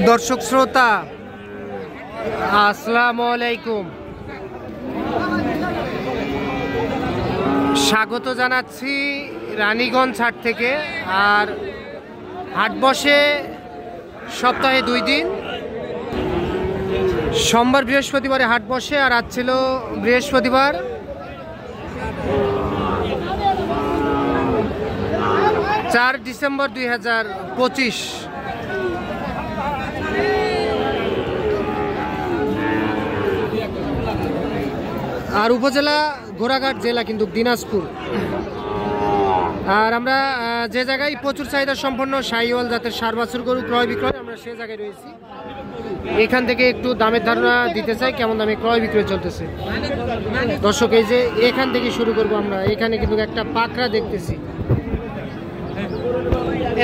দর্শক শ্রোতা আসসালামু আলাইকুম, স্বাগত জানাচ্ছি রানীগঞ্জ হাট থেকে। আর হাট বসে সপ্তাহে 2 দিন, সোমবার বৃহস্পতিবারে হাট বসে। আর আজ ছিল বৃহস্পতিবার। চার ডিসেম্বর 2025। আর উপজেলা ঘোড়াঘাট, জেলা কিন্তু দিনাজপুর। আর আমরা যে জায়গায় প্রচুর চাহিদা সম্পন্ন শাহিওয়াল জাতের ষাঁড় বাছুর গরু ক্রয় বিক্রয়, আমরা সে জায়গায় রয়েছি। এখান থেকে একটু দামের ধারণা দিতে চাই, কেমন দামে ক্রয় বিক্রয় চলতেছে। দর্শক, এই যে এখান থেকে শুরু করব আমরা। এখানে কিন্তু একটা পাকড়া দেখতেছি।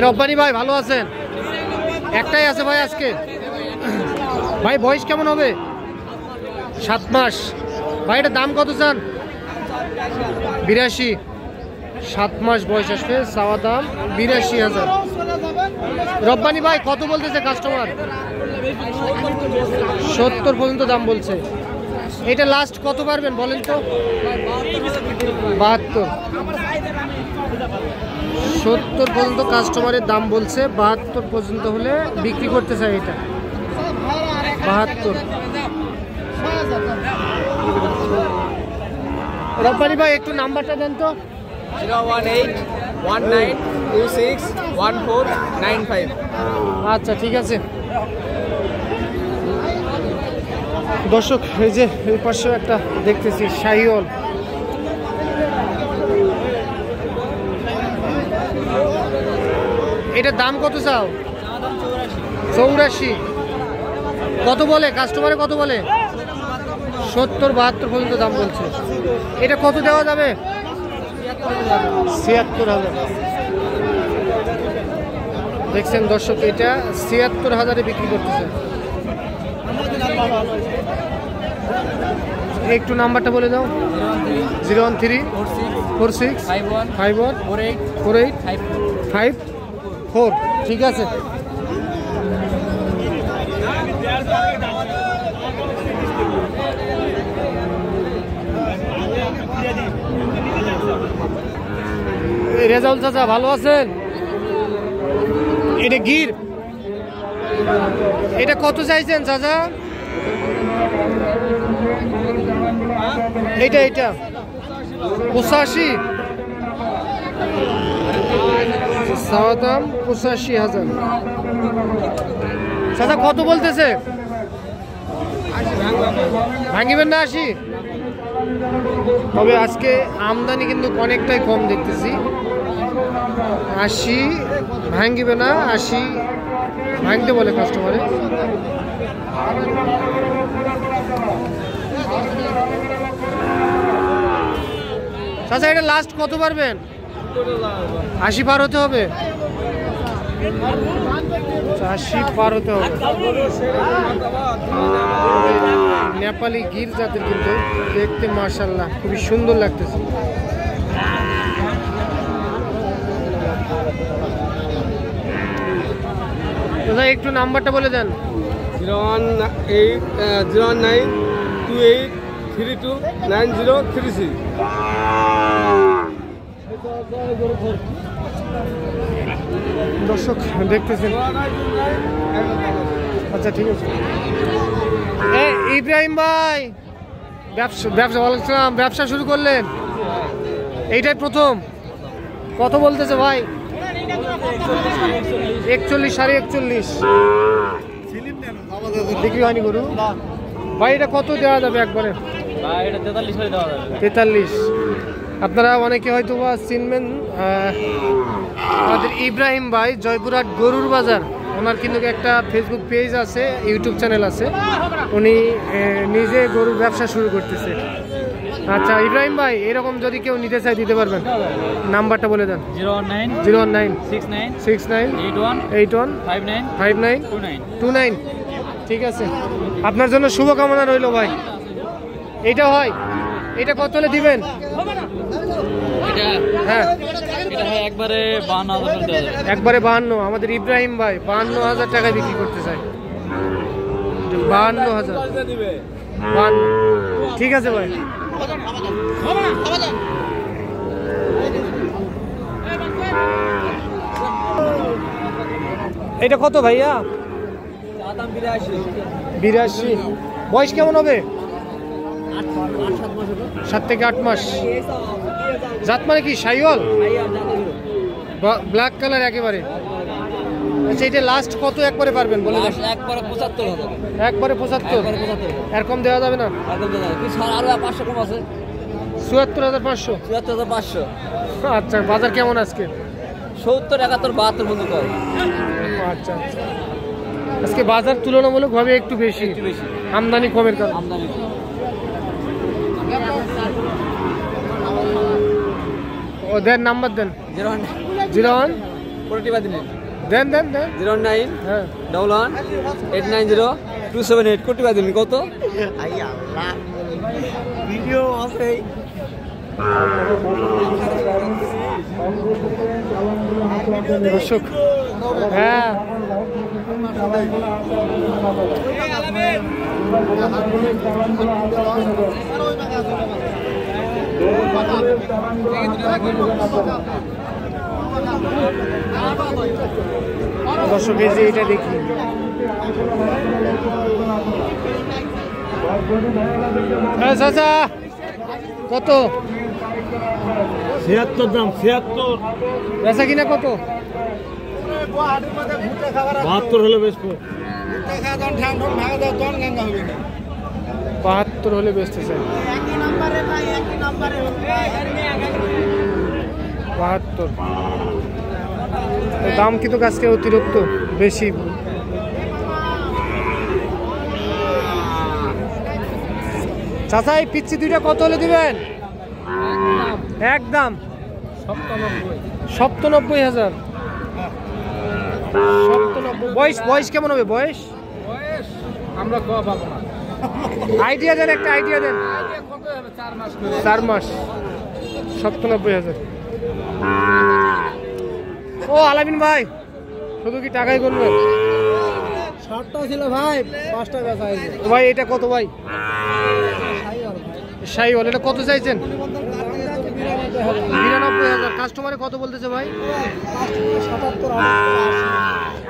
রব্বানি ভাই ভালো আছেন? একটাই আছে ভাই আজকে। ভাই বয়স কেমন হবে? 7 মাস। ভাই এটা দাম কত চান? 82। 7 মাস বয়স আসবে, চাওয়া দাম 82,000। রব্বানি ভাই কত বলতেছে কাস্টমার? 70 পর্যন্ত দাম বলছে। এটা লাস্ট কত পারবেন বলেন তো? 72। 70 পর্যন্ত কাস্টমারের দাম বলছে। 72 পর্যন্ত হলে বিক্রি করতে চাই এটা। 72। রব্বানি ভাই একটু নাম্বারটা দেন তো। 01819261495। আচ্ছা ঠিক আছে। দর্শক, এই যে এই পাশে একটা দেখতেছি শাহিওয়াল। এটার দাম কত চাও? 84। কত বলে কাস্টমারে? কত বলে? 70-72 পর্যন্ত দাম বলছে। এটা কত দেওয়া যাবে? 76,000। দেখছেন দর্শক, এটা 76,000-এ বিক্রি করতেছে। একটু নাম্বারটা বলে দাও। 0134651514854। ঠিক আছে। রেজাউল চাচা ভালো আছেন? এটা গির। এটা কত চাইছেন চাচা? এটা 85। চাওয়া দাম 85,000। চাচা কত বলতেছে? ভাঙিবেন না 80? তবে আজকে আমদানি কিন্তু অনেকটাই কম দেখতেছি। 80 ভাঙিবে না, 80 ভাঙতে বলে কাস্টমারে। চাচা এটা লাস্ট কত পারবেন? 80 পার হতে হবে। 80 পার হতে হবে। নেপালি গির জাতের, কিন্তু দেখতে মাশাআল্লাহ খুবই সুন্দর লাগতেছে। দাদা একটু নাম্বারটা বলে দেন। 01828329036। দর্শক দেখতেছেন। আচ্ছা ঠিক আছে। ইব্রাহিম ভাই ব্যবসা শুরু করলেন? এইটাই প্রথম? কত বলতেছে ভাই? 41, 41.5। বিক্রি হয়নি গরু ভাই? এটা কত দেওয়া যাবে একবারে? 43। আপনারা অনেকে হয়তো বা চিনবেন আমাদের ইব্রাহিম ভাই, জয়পুরহাট গরুর বাজার। ওনার কিন্তু একটা ফেসবুক পেজ আছে, ইউটিউব চ্যানেল আছে। উনি নিজে গরুর ব্যবসা শুরু করতেছে। আচ্ছা ইব্রাহিম ভাই, এরকম যদি কেউ নিতে চায় দিতে পারবেন? নাম্বারটা বলে দেন। 0196981815929। ঠিক আছে, আপনার জন্য শুভকামনা রইল ভাই। এইটা হয়, এটা কত হলে দিবেন? হ্যাঁ একবারে 52। আমাদের ইব্রাহিম ভাই 52,000 টাকায় বিক্রি করতে চায়। 52,000। 52। ঠিক আছে ভাই। এটা কত ভাইয়া? 82। বয়স কেমন হবে? 7 থেকে 8 মাস। জাত মানে কি শাইওয়াল? ব্ল্যাক কালার একেবারে। আচ্ছা এটা লাস্ট কত একবারে পারবেন বলে দেন? একবারে 75,000। একবারে 75। এরকম দেওয়া যাবে না? একদম দাদা কি স্যার আরো 500 কম আছে। ৭৪,৫০০। ৭৪,৫০০। আচ্ছা বাজার কেমন আজকে? ৭০, ৭১, ৭২ বন্ধু কয়। আচ্ছা আচ্ছা। আজকে বাজার তুলনামূলকভাবে একটু বেশি। আমদানি কমের কারণে। আমদানি ও দেন নাম্বার দেন। 01 পরিটিবা দিন। দেন দেন দেন। 09 হ্যাঁ 11 890 278 কোটিবা দিন কত? আল্লাহ ভিডিও আছে। দর্শক হ্যাঁ দর্শক এই যে এটা দেখি চাচা কত? ৭৬ দাম। ৭৬। বেচা কিনা কত? ৭২ হলে বেচবো। ৭২ হলে বেচতে চাই। ৭২ দাম কিন্তু আজকে অতিরিক্ত বেশি। চাচা এই পিচ্ছি দুইটা কত হলে দিবেন? একদম ৯৭,০০০। ৯৭। বয়স কেমন হবে? বয়স আমরা পাবো না। আইডিয়া দেন, একটা আইডিয়া দেন। 4 মাস। ৯৭,০০০। ও আলামিন ভাই শুধু কি টাকাই করবেন? ৬০টা ছিল ভাই, ৫টা বেচা হয়েছে। তো ভাই এটা কত ভাই? শাইওয়াল এটা কত চাইছেন? ৯৯,০০০। কাস্টমারে কত বলতেছে ভাই?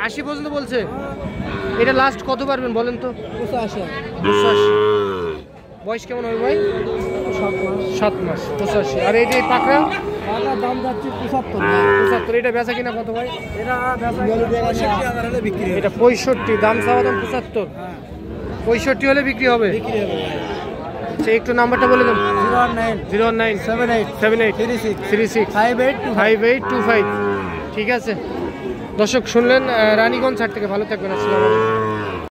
৮০ পর্যন্ত বলছে। এটা লাস্ট কত পারবেন বলেন তো? ৮৫। বয়স কেমন হবে ভাই? 7 মাস। ৮৫। আর এই যে পাকড়া দাম যাচ্ছে ৭৫। ৭৫। এটা বেচা কিনা কত ভাই? এটা ৬৫,০০০ হলে বিক্রি হবে। এটা ৬৫। দাম চাওয়া দাম ৭৫। ৬৫ হলে বিক্রি হবে। আচ্ছা একটু নাম্বারটা বলে দেন। 09 78 36 5825। ঠিক আছে দর্শক শুনলেন রানীগঞ্জ হাট থেকে। ভালো থাকবেন। আসসালামু আলাইকুম।